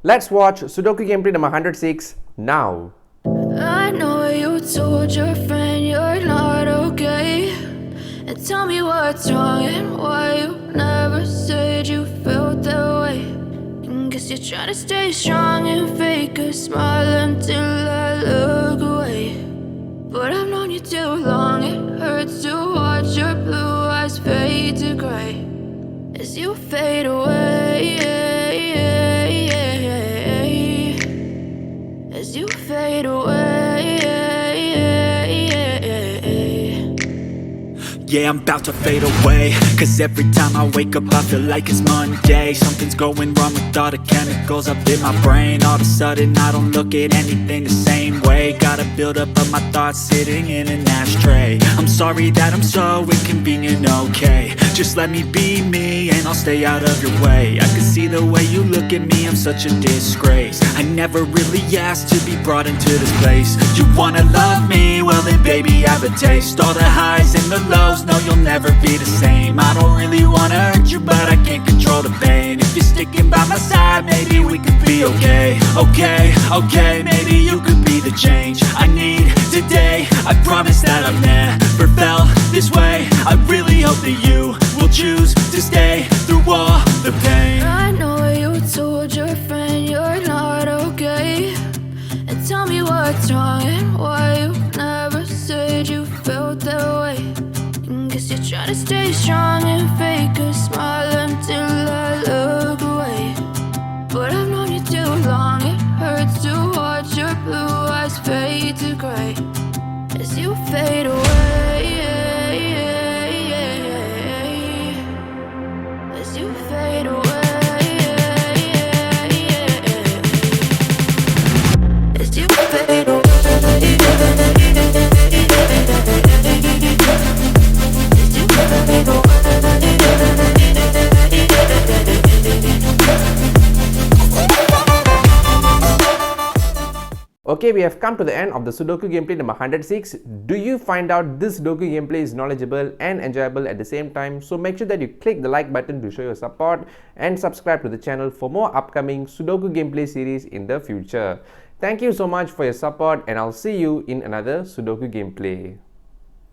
Let's watch Sudoku gameplay number 106 now. I know you told your friend you're not okay, and tell me what's wrong and why you never said you felt that way. And guess you're trying to stay strong and fake a smile until I look away. But I've known you too long, it hurts to watch your blue eyes fade to gray as you fade away, as you fade away. Yeah, I'm about to fade away, cause every time I wake up I feel like it's Monday. Something's going wrong with all the chemicals up in my brain. All of a sudden I don't look at anything the same way. Gotta build up of my thoughts sitting in an ashtray. I'm sorry that I'm so inconvenient, okay. Just let me be me and I'll stay out of your way. I can see the way you look at me, I'm such a disgrace. I never really asked to be brought into this place. You wanna love me? Well then baby I have a taste. All the highs and the lows, no you'll never be the same. I don't really wanna hurt you but I can't control the pain. If you're sticking by my side maybe we could be okay. Okay, maybe you could be the change I need today. I promise that I've never felt this way. I really hope that you will choose to stay through all the pain. I know you told your friend you're not okay, and tell me what's wrong and why you never said you felt that way. And guess you're trying to stay strong and fake a smile until I look away. But I've known you too long, it hurts to watch your blue eyes fade to gray as you fade away, as you fade away, as you fade away. Okay, we have come to the end of the Sudoku gameplay number 106. Do you find out this Sudoku gameplay is knowledgeable and enjoyable at the same time? So make sure that you click the like button to show your support and subscribe to the channel for more upcoming Sudoku gameplay series in the future. Thank you so much for your support and I'll see you in another Sudoku gameplay.